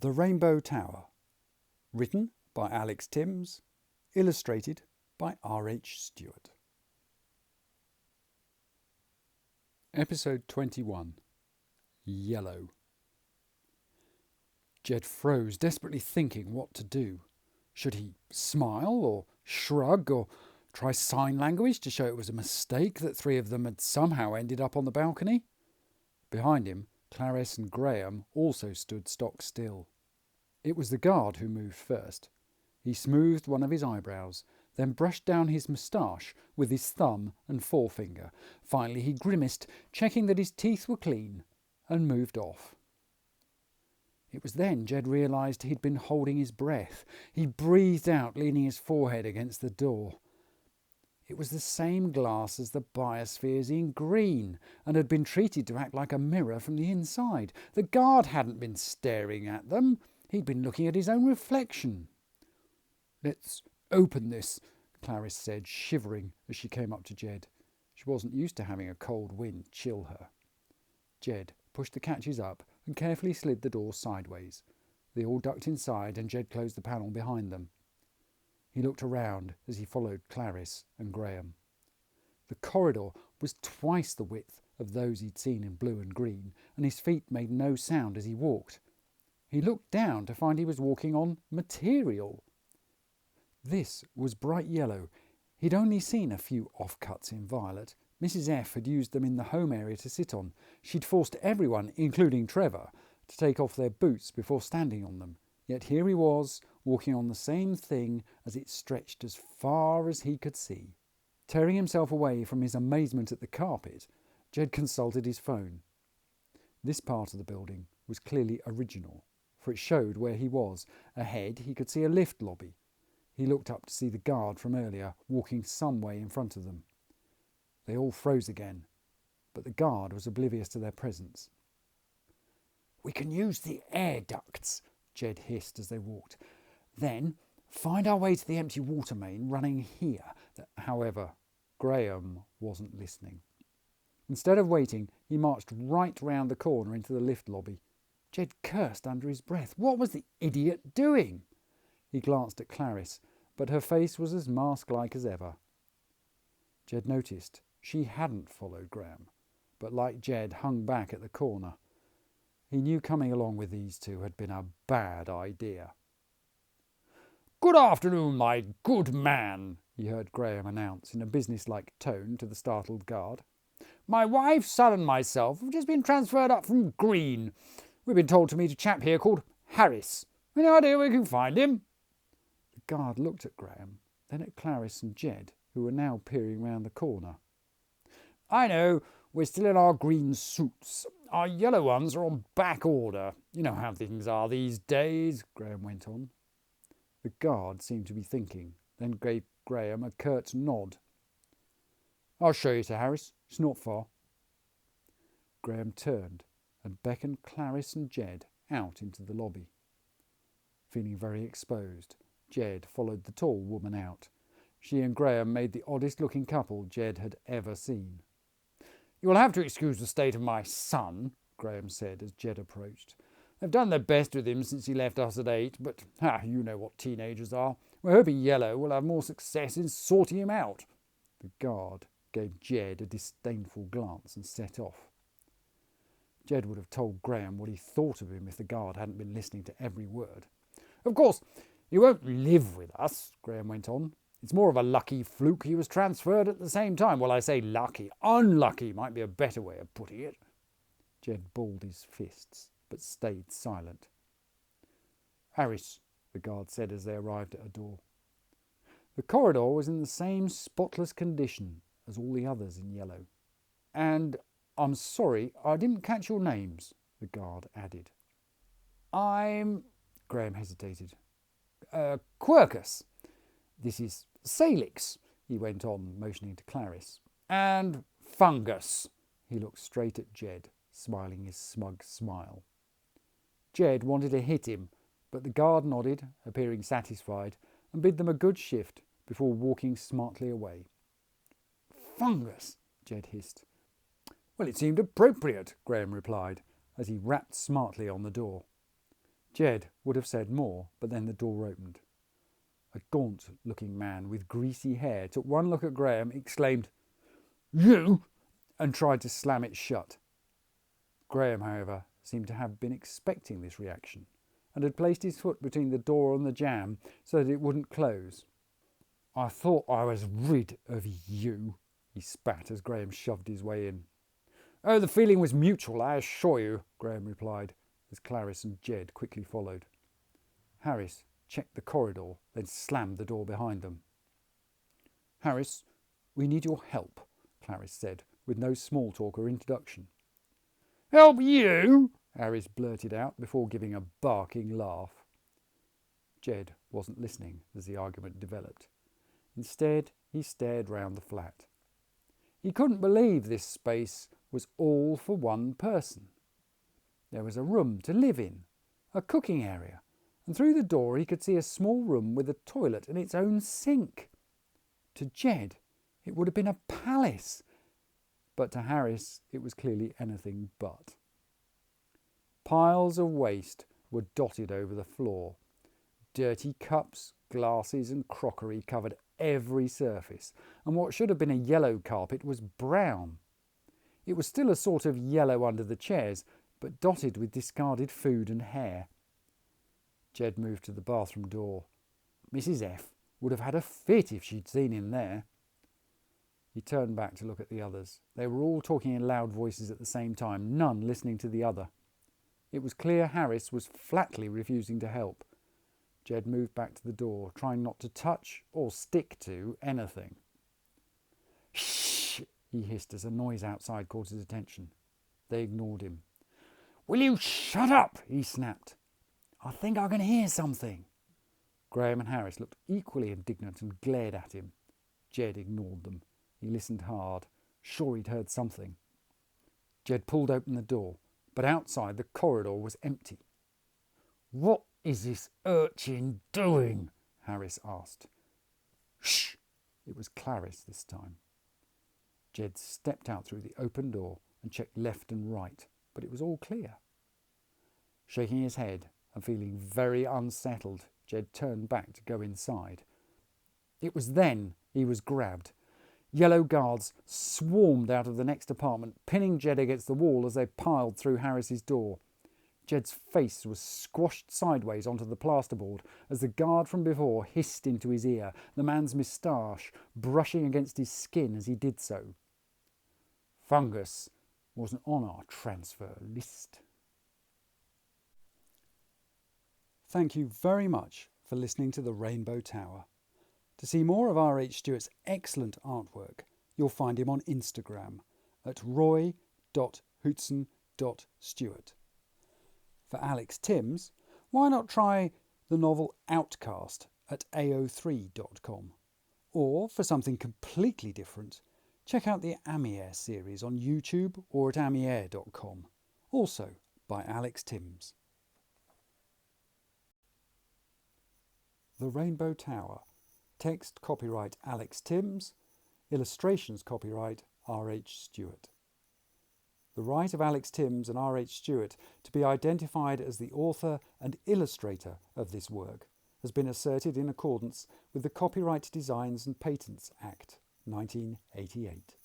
The Rainbow Tower. Written by Alex Tymms. Illustrated by R H Stewart. Episode 21. Yellow. Jed froze, desperately thinking what to do. Should he smile or shrug or try sign language to show it was a mistake that three of them had somehow ended up on the balcony? Behind him, Clarice and Graham also stood stock still. It was the guard who moved first. He smoothed one of his eyebrows, then brushed down his moustache with his thumb and forefinger. Finally he grimaced, checking that his teeth were clean, and moved off. It was then Jed realised he'd been holding his breath. He breathed out, leaning his forehead against the door. It was the same glass as the biospheres in green, and had been treated to act like a mirror from the inside. The guard hadn't been staring at them. He'd been looking at his own reflection. "Let's open this," Clarice said, shivering as she came up to Jed. She wasn't used to having a cold wind chill her. Jed pushed the catches up and carefully slid the door sideways. They all ducked inside and Jed closed the panel behind them. He looked around as he followed Clarice and Graham. The corridor was twice the width of those he'd seen in blue and green, and his feet made no sound as he walked. He looked down to find he was walking on material. This was bright yellow. He'd only seen a few offcuts in violet. Mrs. F had used them in the home area to sit on. She'd forced everyone, including Trevor, to take off their boots before standing on them. Yet here he was, walking on the same thing as it stretched as far as he could see. Tearing himself away from his amazement at the carpet, Jed consulted his phone. This part of the building was clearly original, for it showed where he was. Ahead he could see a lift lobby. He looked up to see the guard from earlier walking some way in front of them. They all froze again, but the guard was oblivious to their presence. "We can use the air ducts," Jed hissed as they walked. "Then find our way to the empty water main running here." However, Graham wasn't listening. Instead of waiting, he marched right round the corner into the lift lobby. Jed cursed under his breath. What was the idiot doing? He glanced at Clarice, but her face was as mask-like as ever. Jed noticed she hadn't followed Graham, but like Jed hung back at the corner. He knew coming along with these two had been a bad idea. "Good afternoon, my good man," he heard Graham announce in a businesslike tone to the startled guard. "My wife, son and myself have just been transferred up from Green. We've been told to meet a chap here called Harris. Any idea where we can find him?" The guard looked at Graham, then at Clarice and Jed, who were now peering round the corner. "I know, we're still in our green suits. Our yellow ones are on back order. You know how things are these days," Graham went on. The guard seemed to be thinking, then gave Graham a curt nod. "I'll show you to Harris. It's not far." Graham turned and beckoned Clarice and Jed out into the lobby. Feeling very exposed, Jed followed the tall woman out. She and Graham made the oddest-looking couple Jed had ever seen. "You'll have to excuse the state of my son," Graham said as Jed approached. "They've done their best with him since he left us at 8, but you know what teenagers are. We're hoping Yellow will have more success in sorting him out." The guard gave Jed a disdainful glance and set off. Jed would have told Graham what he thought of him if the guard hadn't been listening to every word. "Of course, he won't live with us," Graham went on. "It's more of a lucky fluke he was transferred at the same time. Well, I say lucky. Unlucky might be a better way of putting it." Jed balled his fists, but stayed silent. "Harris," the guard said as they arrived at a door. The corridor was in the same spotless condition as all the others in yellow. "And I'm sorry, I didn't catch your names," the guard added. "I'm..." Graham hesitated. "Quercus. This is Salix," he went on, motioning to Clarice. "And Fungus." He looked straight at Jed, smiling his smug smile. Jed wanted to hit him, but the guard nodded, appearing satisfied, and bid them a good shift before walking smartly away. "Fungus," Jed hissed. "Well, it seemed appropriate," Graham replied, as he rapped smartly on the door. Jed would have said more, but then the door opened. A gaunt-looking man with greasy hair took one look at Graham, exclaimed, "You!" and tried to slam it shut. Graham, however, seemed to have been expecting this reaction and had placed his foot between the door and the jamb so that it wouldn't close. "I thought I was rid of you," he spat as Graham shoved his way in. "Oh, the feeling was mutual, I assure you," Graham replied, as Clarice and Jed quickly followed. Harris checked the corridor, then slammed the door behind them. "Harris, we need your help," Clarice said, with no small talk or introduction. "Help you?" Harris blurted out before giving a barking laugh. Jed wasn't listening as the argument developed. Instead, he stared round the flat. He couldn't believe this space was all for one person. There was a room to live in, a cooking area, and through the door he could see a small room with a toilet and its own sink. To Jed, it would have been a palace, but to Harris it was clearly anything but. Piles of waste were dotted over the floor. Dirty cups, glasses and crockery covered every surface, and what should have been a yellow carpet was brown. It was still a sort of yellow under the chairs, but dotted with discarded food and hair. Jed moved to the bathroom door. Mrs. F would have had a fit if she'd seen him there. He turned back to look at the others. They were all talking in loud voices at the same time, none listening to the other. It was clear Harris was flatly refusing to help. Jed moved back to the door, trying not to touch or stick to anything. "Shh!" he hissed as a noise outside caught his attention. They ignored him. "Will you shut up?" he snapped. "I think I can hear something." Graham and Harris looked equally indignant and glared at him. Jed ignored them. He listened hard, sure he'd heard something. Jed pulled open the door, but outside the corridor was empty. "What is this urchin doing?" Harris asked. "Shh!" It was Clarice this time. Jed stepped out through the open door and checked left and right, but it was all clear. Shaking his head and feeling very unsettled, Jed turned back to go inside. It was then he was grabbed. Yellow guards swarmed out of the next apartment, pinning Jed against the wall as they piled through Harris's door. Jed's face was squashed sideways onto the plasterboard as the guard from before hissed into his ear, the man's moustache brushing against his skin as he did so. Fungus wasn't on our transfer list. Thank you very much for listening to The Rainbow Tower. To see more of R H Stewart's excellent artwork, you'll find him on Instagram at roy.hootson.stewart. For Alex Tymms, why not try the novel OutCaste at ao3.com? Or, for something completely different, check out the Amier series on YouTube or at amier.com, also by Alex Tymms. The Rainbow Tower. Text copyright Alex Tymms. Illustrations copyright R H Stewart. The right of Alex Tymms and R H Stewart to be identified as the author and illustrator of this work has been asserted in accordance with the Copyright Designs and Patents Act 1988.